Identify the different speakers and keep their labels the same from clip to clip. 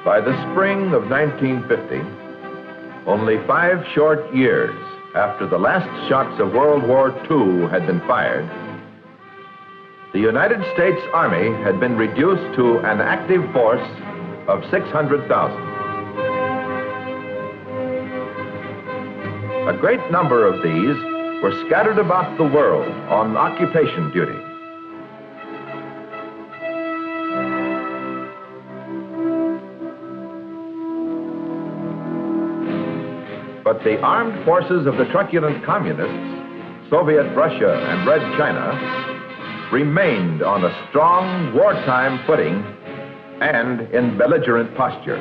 Speaker 1: By the spring of 1950, only 5 short years after the last shots of World War II had been fired, the United States Army had been reduced to an active force of 600,000. A great number of these were scattered about the world on occupation duty. But the armed forces of the truculent communists, Soviet Russia and Red China, remained on a strong wartime footing and in belligerent posture.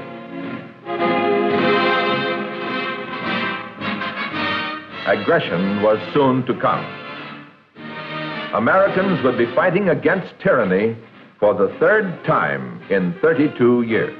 Speaker 1: Aggression was soon to come. Americans would be fighting against tyranny for the 3rd time in 32 years.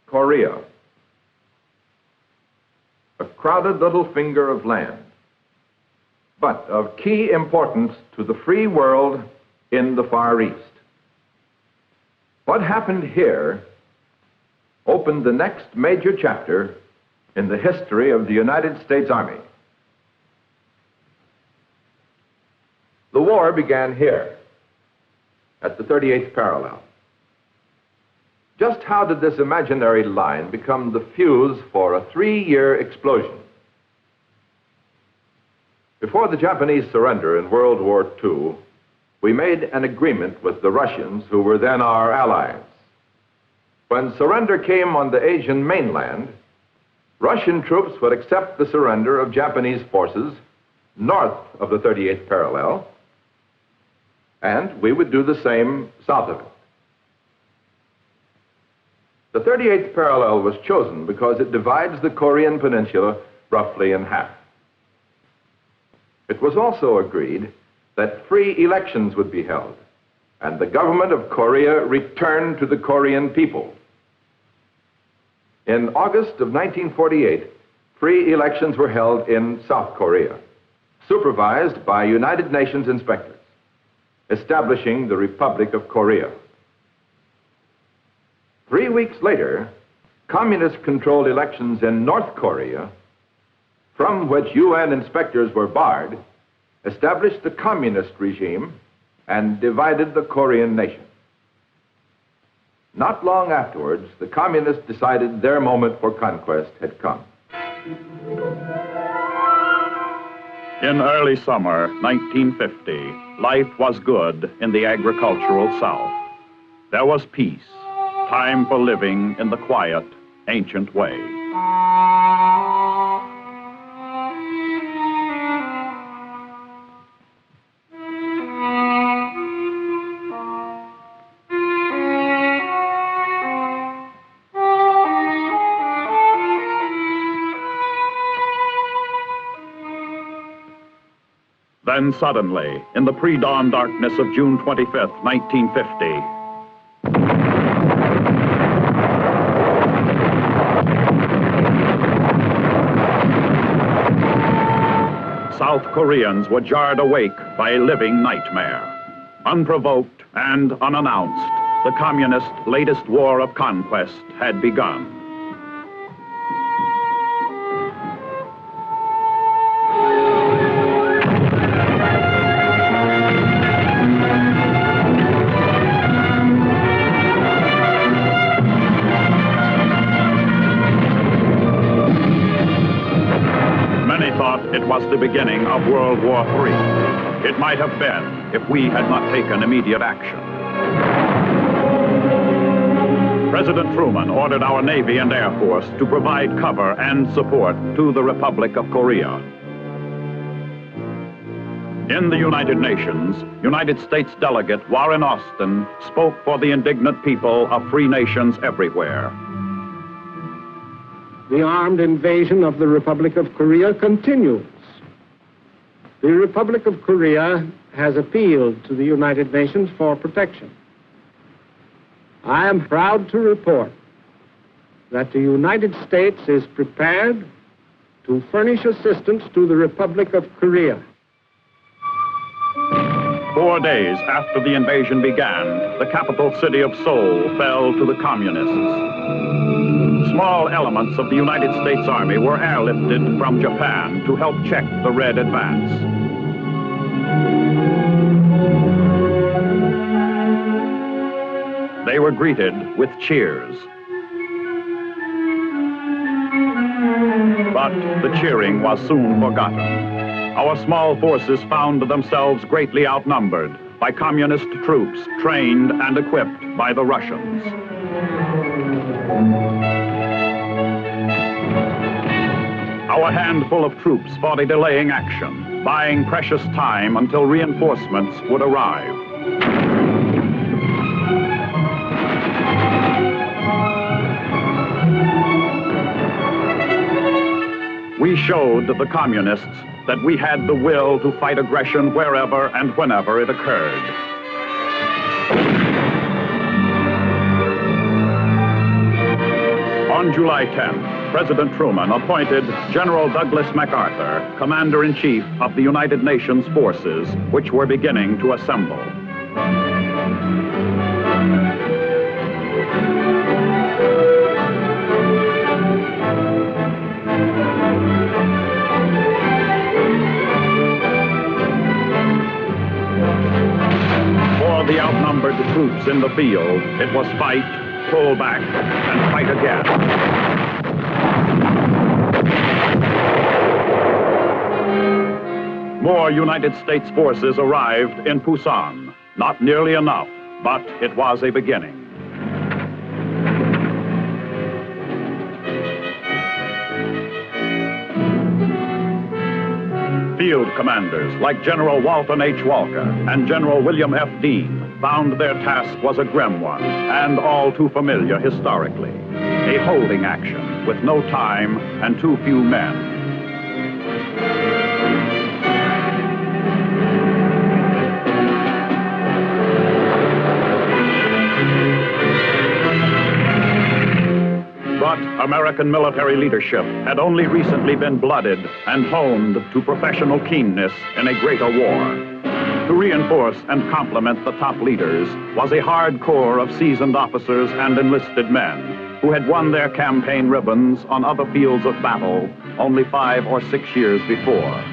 Speaker 1: Korea, a crowded little finger of land, but of key importance to the free world in the Far East. What happened here opened the next major chapter in the history of the United States Army. The war began here, at the 38th parallel. Just how did this imaginary line become the fuse for a 3-year explosion? Before the Japanese surrender in World War II, we made an agreement with the Russians, who were then our allies. When surrender came on the Asian mainland, Russian troops would accept the surrender of Japanese forces north of the 38th parallel, and we would do the same south of it. The 38th parallel was chosen because it divides the Korean peninsula roughly in half. It was also agreed that free elections would be held, and the government of Korea returned to the Korean people. In August of 1948, free elections were held in South Korea, supervised by United Nations inspectors, establishing the Republic of Korea. 3 weeks later, communist-controlled elections in North Korea, from which UN inspectors were barred, established the communist regime and divided the Korean nation. Not long afterwards, the communists decided their moment for conquest had come.
Speaker 2: In early summer 1950, life was good in the agricultural South. There was peace. Time for living in the quiet, ancient way. Then suddenly, in the pre-dawn darkness of June 25th, 1950, South Koreans were jarred awake by a living nightmare. Unprovoked and unannounced, the communist latest war of conquest had begun. It was the beginning of World War III. It might have been if we had not taken immediate action. President Truman ordered our Navy and Air Force to provide cover and support to the Republic of Korea. In the United Nations, United States Delegate Warren Austin spoke for the indignant people of free nations everywhere.
Speaker 3: The armed invasion of the Republic of Korea continues. The Republic of Korea has appealed to the United Nations for protection. I am proud to report that the United States is prepared to furnish assistance to the Republic of Korea.
Speaker 2: 4 days after the invasion began, the capital city of Seoul fell to the communists. Small elements of the United States Army were airlifted from Japan to help check the Red advance. They were greeted with cheers. But the cheering was soon forgotten. Our small forces found themselves greatly outnumbered by communist troops trained and equipped by the Russians. Our handful of troops fought a delaying action, buying precious time until reinforcements would arrive. We showed the communists that we had the will to fight aggression wherever and whenever it occurred. On July 10th, President Truman appointed General Douglas MacArthur, Commander-in-Chief of the United Nations forces, which were beginning to assemble. The outnumbered troops in the field, it was fight, pull back, and fight again. More United States forces arrived in Busan. Not nearly enough, but it was a beginning. Field commanders like General Walton H. Walker and General William F. Dean found their task was a grim one and all too familiar historically. A holding action with no time and too few men. But American military leadership had only recently been blooded and honed to professional keenness in a greater war. To reinforce and complement the top leaders was a hard corps of seasoned officers and enlisted men who had won their campaign ribbons on other fields of battle only 5 or 6 years before.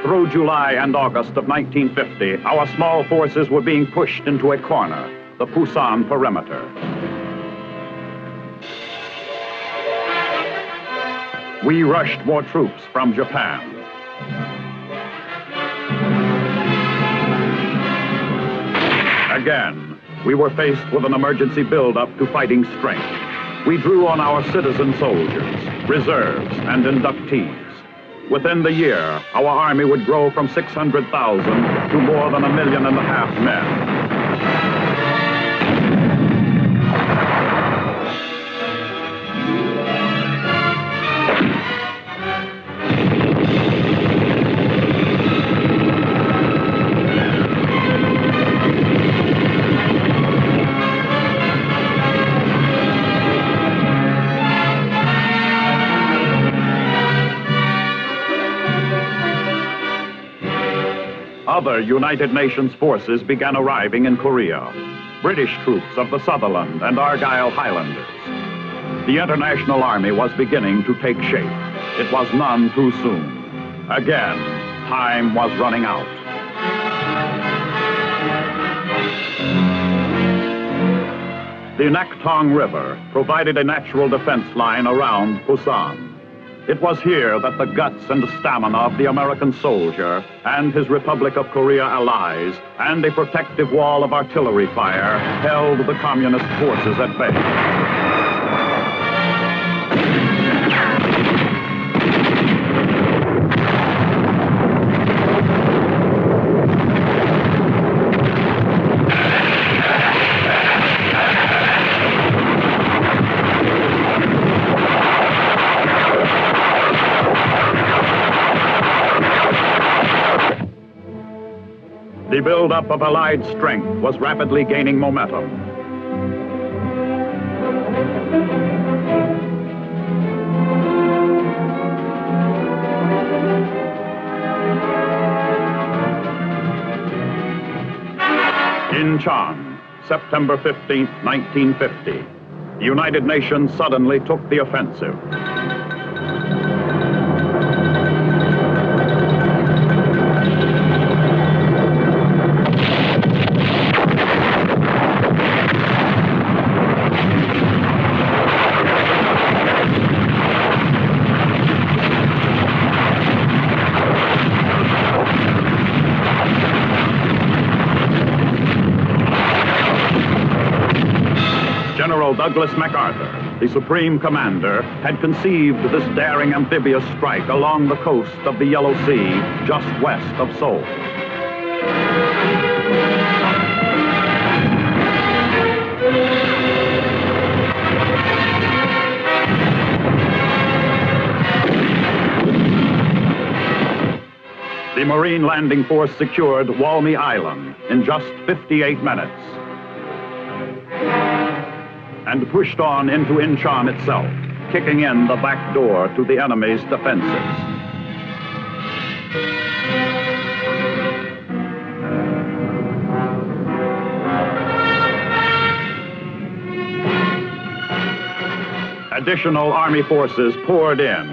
Speaker 2: Through July and August of 1950, our small forces were being pushed into a corner, the Busan perimeter. We rushed more troops from Japan. Again, we were faced with an emergency build-up to fighting strength. We drew on our citizen soldiers, reserves, and inductees. Within the year, our army would grow from 600,000 to more than 1.5 million men. Other United Nations forces began arriving in Korea. British troops of the Sutherland and Argyll Highlanders. The international army was beginning to take shape. It was none too soon. Again, time was running out. The Nakhtong River provided a natural defense line around Busan. It was here that the guts and stamina of the American soldier and his Republic of Korea allies and a protective wall of artillery fire held the communist forces at bay. The buildup of Allied strength was rapidly gaining momentum. Incheon, September 15, 1950. The United Nations suddenly took the offensive. General Douglas MacArthur, the Supreme Commander, had conceived this daring amphibious strike along the coast of the Yellow Sea, just west of Seoul. The Marine Landing Force secured Walmy Island in just 58 minutes. And pushed on into Incheon itself, kicking in the back door to the enemy's defenses. Additional Army forces poured in.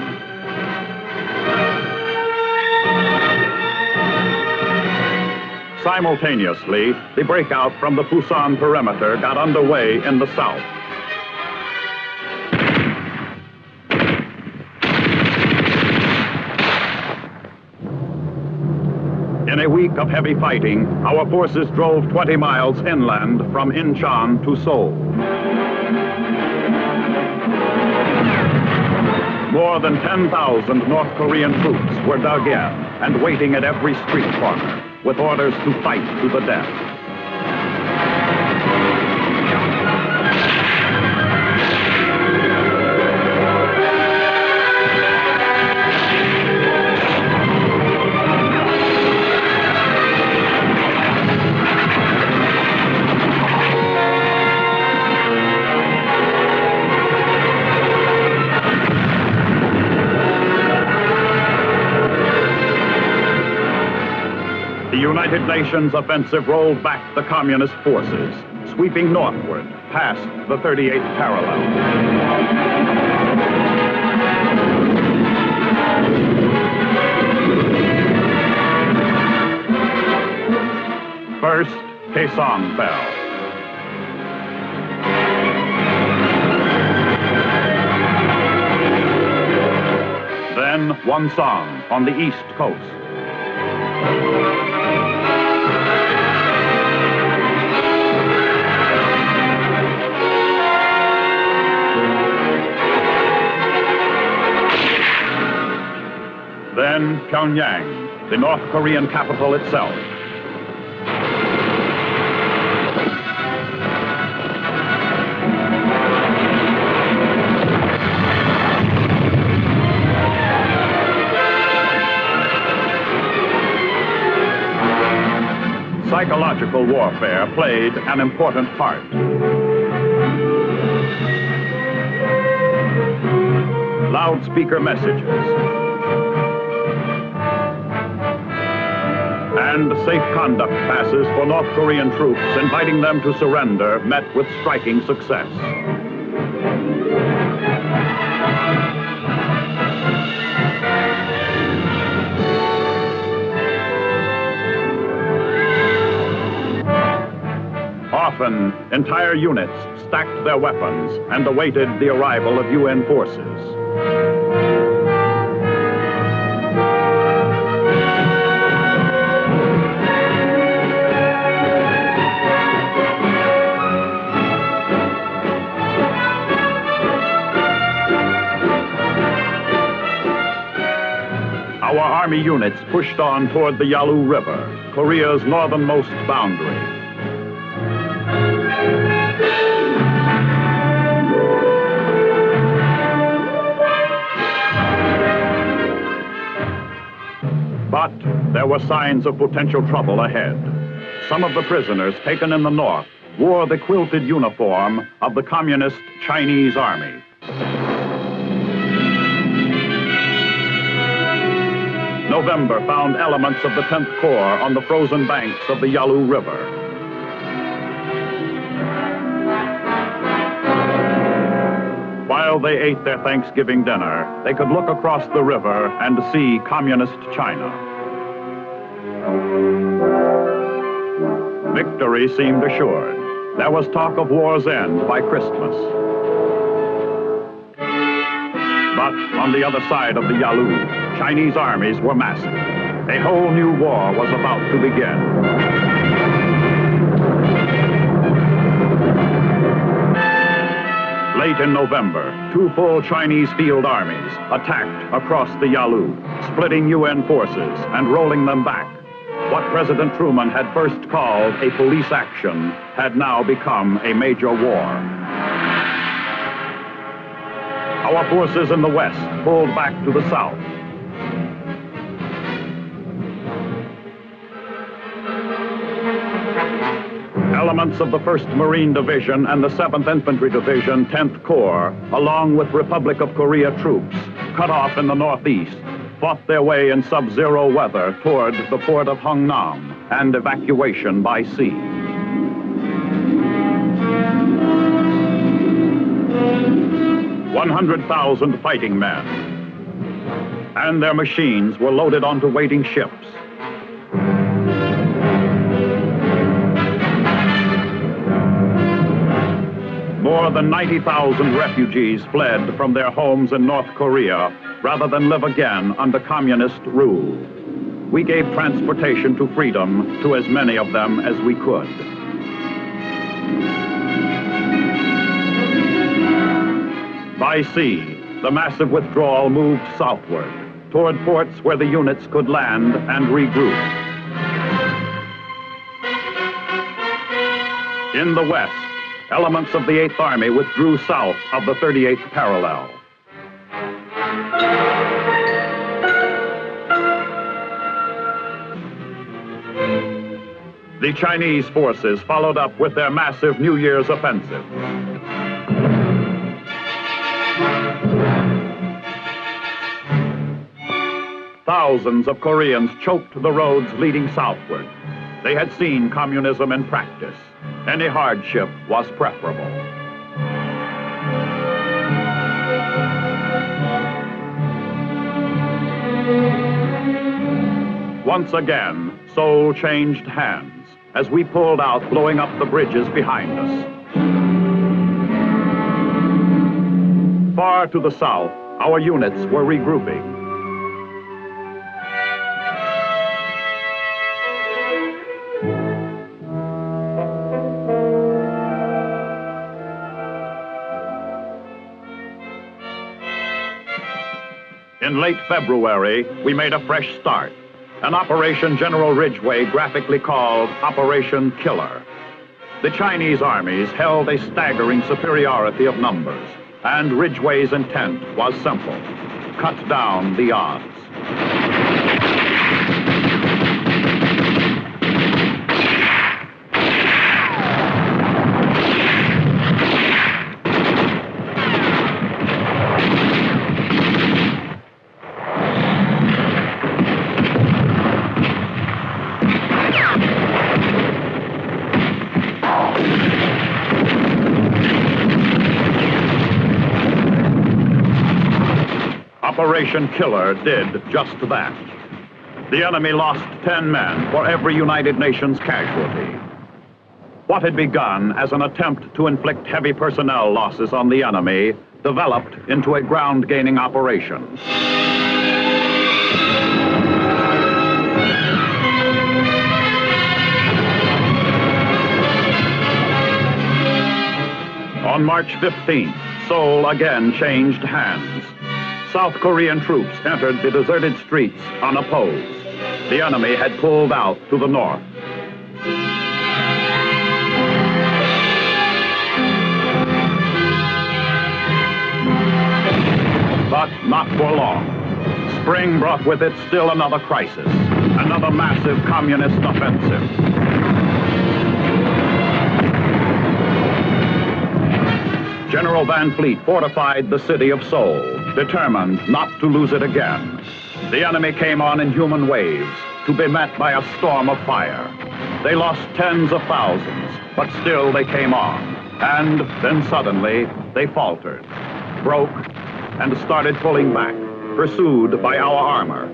Speaker 2: Simultaneously, the breakout from the Busan perimeter got underway in the south. In a week of heavy fighting, our forces drove 20 miles inland from Incheon to Seoul. More than 10,000 North Korean troops were dug in and waiting at every street corner with orders to fight to the death. The United Nations offensive rolled back the communist forces, sweeping northward past the 38th parallel. First, Kaesong fell. Then Wonsong on the east coast. Then Pyongyang, the North Korean capital itself. Psychological warfare played an important part. Loudspeaker messages and safe conduct passes for North Korean troops inviting them to surrender met with striking success. Often, entire units stacked their weapons and awaited the arrival of UN forces. Our Army units pushed on toward the Yalu River, Korea's northernmost boundary. But there were signs of potential trouble ahead. Some of the prisoners taken in the north wore the quilted uniform of the Communist Chinese Army. November found elements of the 10th Corps on the frozen banks of the Yalu River. While they ate their Thanksgiving dinner, they could look across the river and see Communist China. Victory seemed assured. There was talk of war's end by Christmas. But on the other side of the Yalu, Chinese armies were massive. A whole new war was about to begin. Late in November, two full Chinese field armies attacked across the Yalu, splitting UN forces and rolling them back. What President Truman had first called a police action had now become a major war. Our forces in the west pulled back to the south. Elements of the 1st Marine Division and the 7th Infantry Division, 10th Corps, along with Republic of Korea troops, cut off in the northeast, fought their way in sub-zero weather toward the port of Hungnam and evacuation by sea. $100,000 fighting men, and their machines were loaded onto waiting ships. More than 90,000 refugees fled from their homes in North Korea rather than live again under communist rule. We gave transportation to freedom to as many of them as we could. By sea, the massive withdrawal moved southward, toward ports where the units could land and regroup. In the west, elements of the 8th Army withdrew south of the 38th parallel. The Chinese forces followed up with their massive New Year's offensive. Thousands of Koreans choked the roads leading southward. They had seen communism in practice. Any hardship was preferable. Once again, Seoul changed hands as we pulled out, blowing up the bridges behind us. Far to the south, our units were regrouping. In late February, we made a fresh start, an Operation General Ridgway graphically called Operation Killer. The Chinese armies held a staggering superiority of numbers, and Ridgway's intent was simple: cut down the odds. Operation Killer did just that. The enemy lost 10 men for every United Nations casualty. What had begun as an attempt to inflict heavy personnel losses on the enemy developed into a ground-gaining operation. On March 15th, Seoul again changed hands. South Korean troops entered the deserted streets unopposed. The enemy had pulled out to the north. But not for long. Spring brought with it still another crisis, another massive communist offensive. General Van Fleet fortified the city of Seoul, determined not to lose it again. The enemy came on in human waves, to be met by a storm of fire. They lost tens of thousands, but still they came on. And then suddenly, they faltered, broke, and started pulling back, pursued by our armor.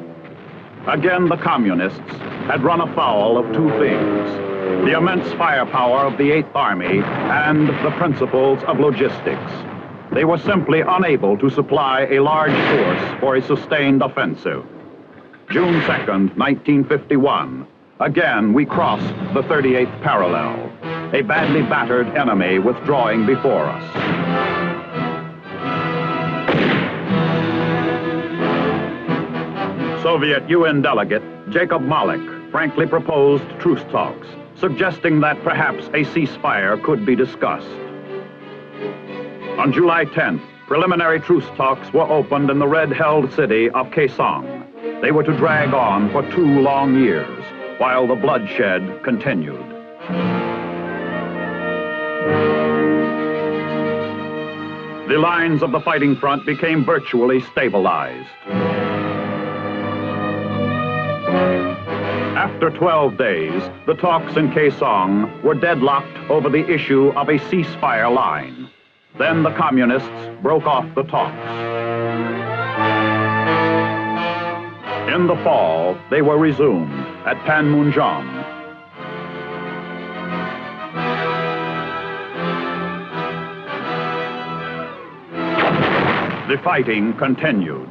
Speaker 2: Again, the communists had run afoul of two things: the immense firepower of the 8th Army and the principles of logistics. They were simply unable to supply a large force for a sustained offensive. June 2nd, 1951, again we crossed the 38th parallel, a badly battered enemy withdrawing before us. Soviet UN delegate Jacob Malik frankly proposed truce talks, suggesting that perhaps a ceasefire could be discussed. On July 10th, preliminary truce talks were opened in the red-held city of Kaesong. They were to drag on for 2 long years, while the bloodshed continued. The lines of the fighting front became virtually stabilized. After 12 days, the talks in Kaesong were deadlocked over the issue of a ceasefire line. Then the communists broke off the talks. In the fall, they were resumed at Panmunjom. The fighting continued.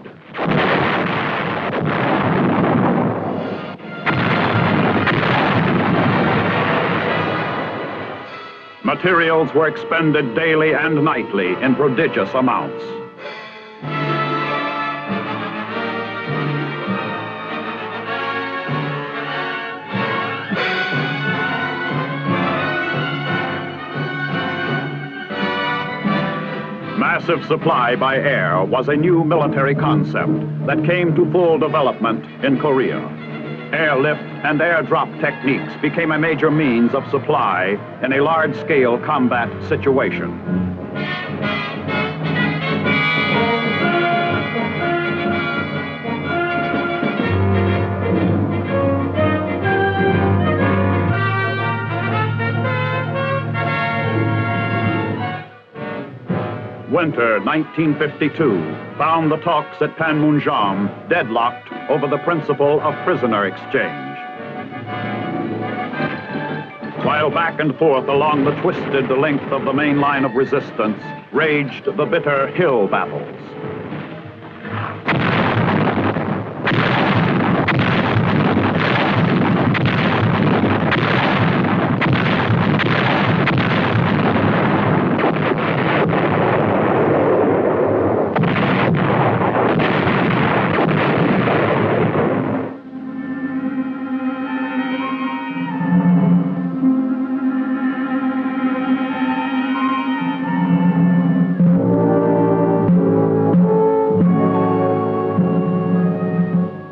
Speaker 2: Materials were expended daily and nightly in prodigious amounts. Massive supply by air was a new military concept that came to full development in Korea. Airlift and airdrop techniques became a major means of supply in a large-scale combat situation. Winter 1952 found the talks at Panmunjom deadlocked over the principle of prisoner exchange. While back and forth along the twisted length of the main line of resistance raged the bitter hill battles.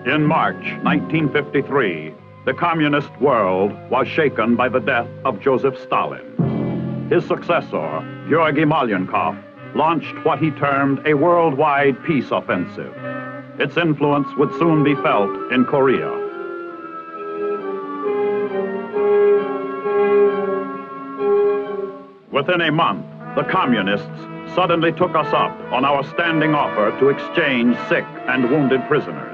Speaker 2: In March 1953, the communist world was shaken by the death of Joseph Stalin. His successor, Georgy Malyankov, launched what he termed a worldwide peace offensive. Its influence would soon be felt in Korea. Within a month, the communists suddenly took us up on our standing offer to exchange sick and wounded prisoners.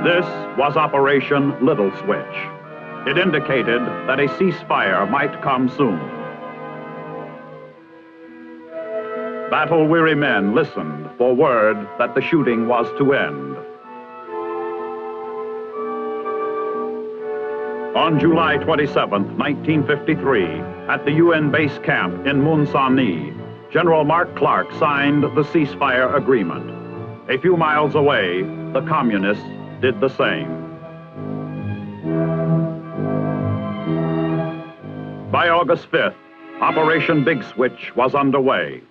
Speaker 2: This was Operation Little Switch. It indicated that a ceasefire might come soon. Battle-weary men listened for word that the shooting was to end. On July 27, 1953, at the UN base camp in Moonsani, General Mark Clark signed the ceasefire agreement. A few miles away, the communists did the same. By August 5th, Operation Big Switch was underway.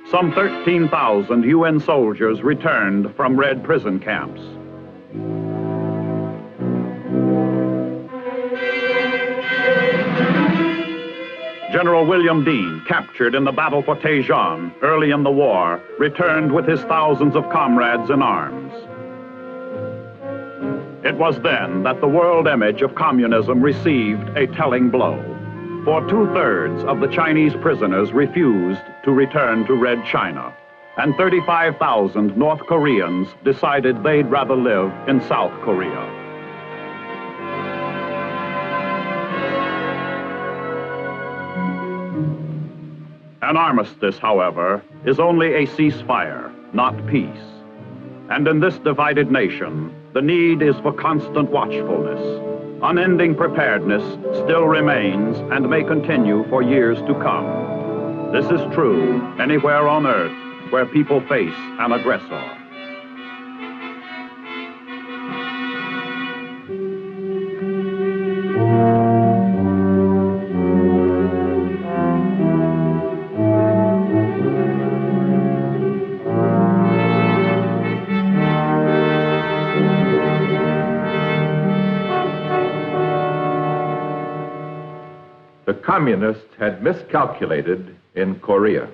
Speaker 2: Some 13,000 UN soldiers returned from Red prison camps. General William Dean, captured in the battle for Tejon early in the war, returned with his thousands of comrades in arms. It was then that the world image of communism received a telling blow. For 2/3 of the Chinese prisoners refused to return to Red China, and 35,000 North Koreans decided they'd rather live in South Korea. An armistice, however, is only a ceasefire, not peace. And in this divided nation, the need is for constant watchfulness. Unending preparedness still remains and may continue for years to come. This is true anywhere on earth where people face an aggressor.
Speaker 1: The communists had miscalculated in Korea.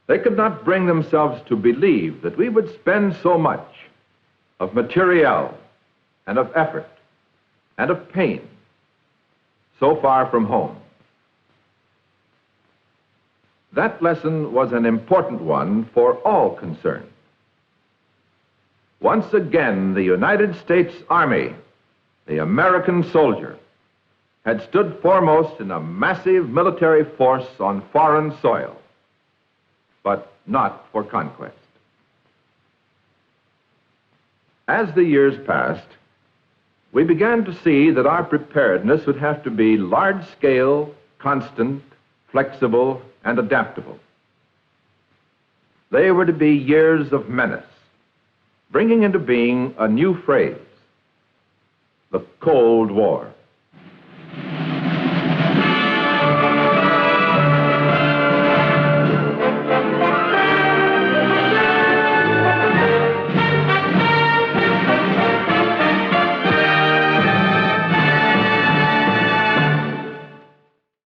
Speaker 1: They could not bring themselves to believe that we would spend so much of materiel and of effort and of pain so far from home. That lesson was an important one for all concerned. Once again, the United States Army, the American soldier, had stood foremost in a massive military force on foreign soil, but not for conquest. As the years passed, we began to see that our preparedness would have to be large-scale, constant, flexible, and adaptable. They were to be years of menace, bringing into being a new phrase, the Cold War.